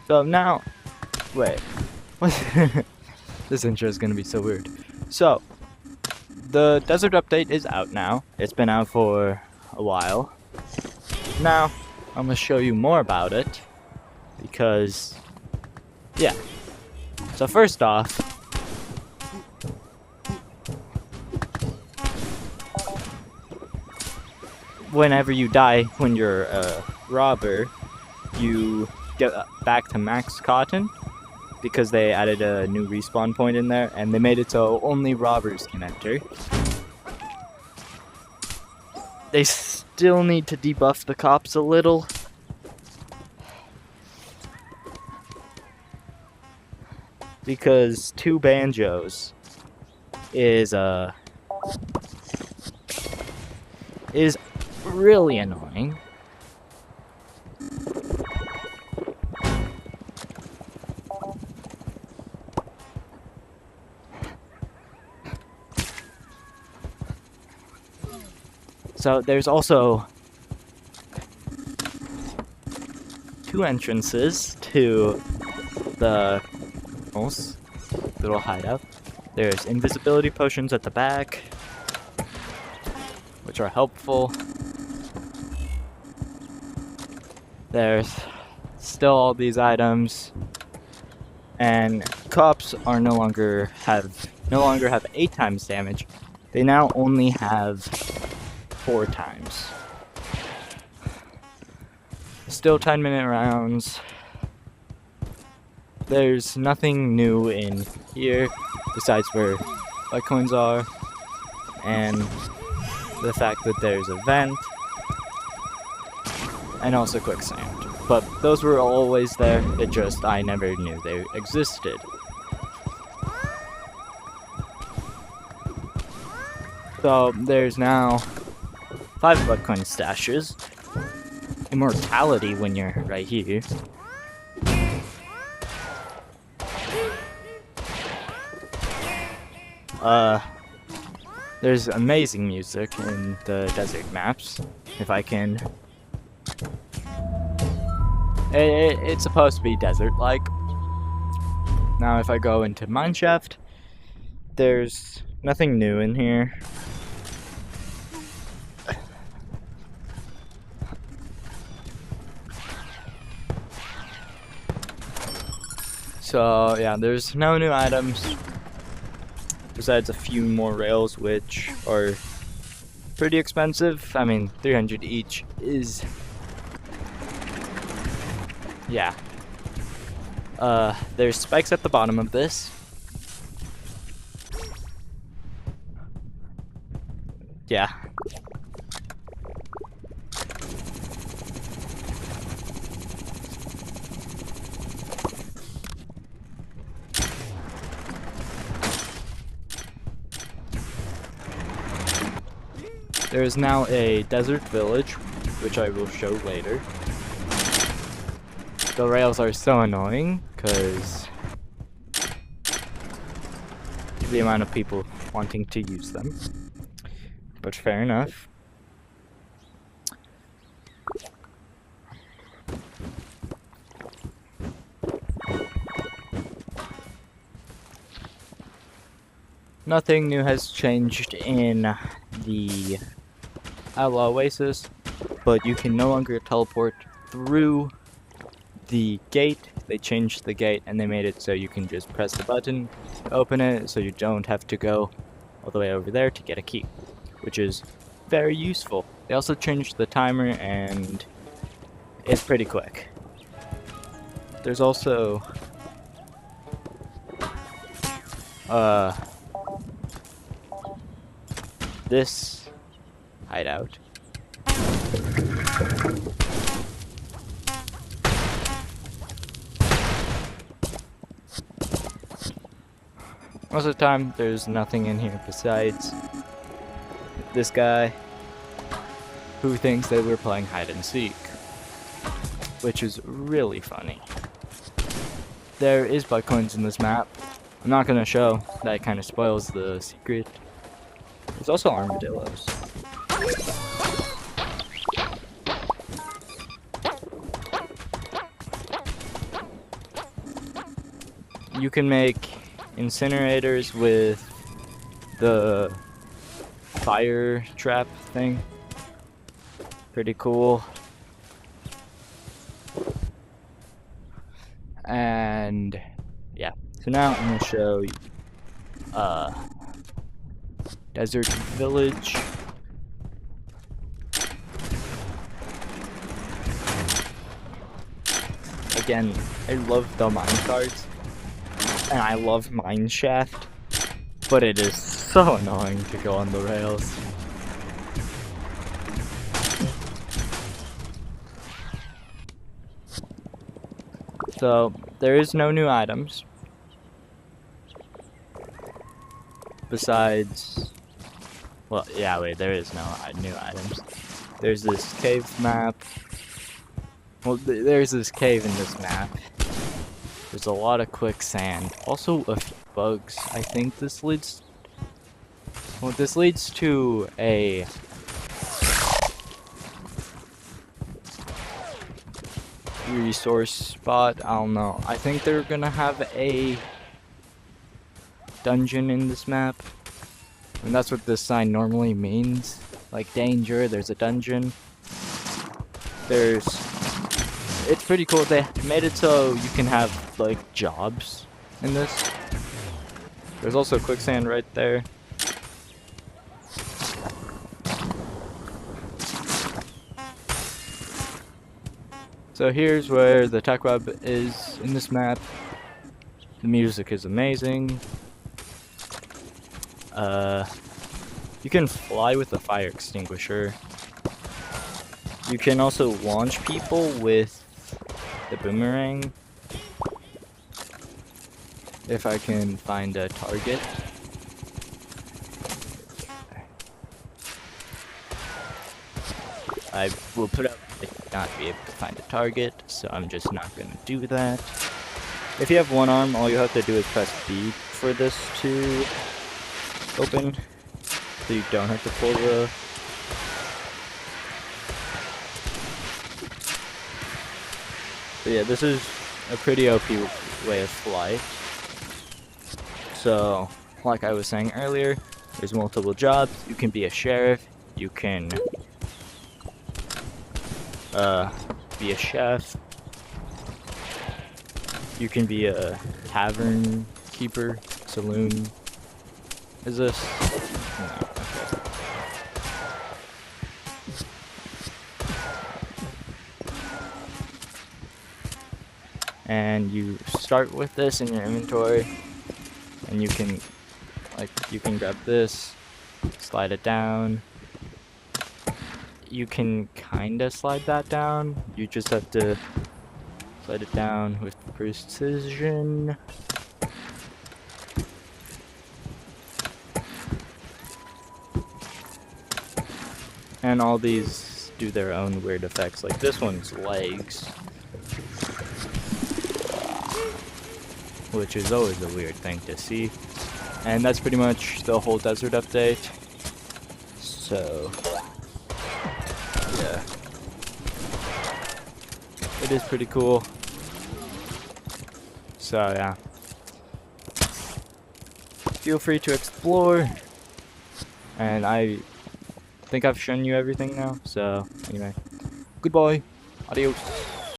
So now, wait, what? This intro is gonna be so weird. So, the desert update is out now. It's been out for a while. Now, I'm gonna show you more about it because, yeah. So first off, whenever you die when you're a robber, you get back to max cotton because they added a new respawn point in there and they made it so only robbers can enter. They still need to debuff the cops a little. Because 2 banjos is really annoying. So there's also 2 entrances to the little hideout. There's invisibility potions at the back, which are helpful. There's still all these items, and cops are no longer have 8 times damage. They now only have 4 times. Still 10-minute rounds. There's nothing new in here besides where Litecoins are and the fact that there's a vent and also quicksand. But those were always there, it just I never knew they existed. So there's now 5 Litecoin stashes. Immortality when you're right here. There's amazing music in the desert maps. If I can... It's supposed to be desert-like. Now if I go into Mineshaft, there's nothing new in here. So yeah, there's no new items. Besides a few more rails, which are pretty expensive. I mean, 300 each is... yeah. There's spikes at the bottom of this. Yeah. There is now a desert village, which I will show later. The rails are so annoying, because the amount of people wanting to use them. But fair enough. Nothing new has changed in the Outlaw Oasis, but you can no longer teleport through the gate. They changed the gate and they made it so you can just press the button to open it, so you don't have to go all the way over there to get a key, which is very useful. They also changed the timer and it's pretty quick. There's also this hideout. Most of the time, there's nothing in here besides this guy who thinks that we're playing hide and seek, which is really funny. There is Bitcoins in this map. I'm not gonna show, that kind of spoils the secret. There's also armadillos. you can make incinerators with the fire trap thing. Pretty cool. And yeah, so now I'm gonna show you Desert Village. Again, I love the minecarts, and I love Mineshaft, but it is so annoying to go on the rails. So, there is no new items. Besides, well, yeah, wait, there is no new items. There's this cave map. Well, there's this cave in this map. There's a lot of quicksand. Also, a few bugs. I think this leads... Well, this leads to a... resource spot. I don't know. I think they're gonna have a dungeon in this map. And that's what this sign normally means. Like, danger, there's a dungeon. There's... It's pretty cool. They made it so you can have, like, jobs in this. There's also quicksand right there. So here's where the tech web is in this map. The music is amazing. You can fly with the fire extinguisher. You can also launch people with the boomerang. If I can find a target. I will put up not be able to find a target, so I'm just not gonna do that. If you have one arm, all you have to do is press B for this to open, so you don't have to pull the... But yeah, this is a pretty OP way of flight. So, like I was saying earlier, there's multiple jobs. You can be a sheriff, you can be a chef, you can be a tavern keeper, saloon. Is this? No, okay. And you start with this in your inventory, and you can, like, you can grab this, slide it down. You can kinda slide that down. You just have to slide it down with precision. And all these do their own weird effects. Like this one's legs, which is always a weird thing to see. And that's pretty much the whole desert update. So yeah, it is pretty cool. So yeah, feel free to explore, and I think I've shown you everything now. So anyway, goodbye, adios.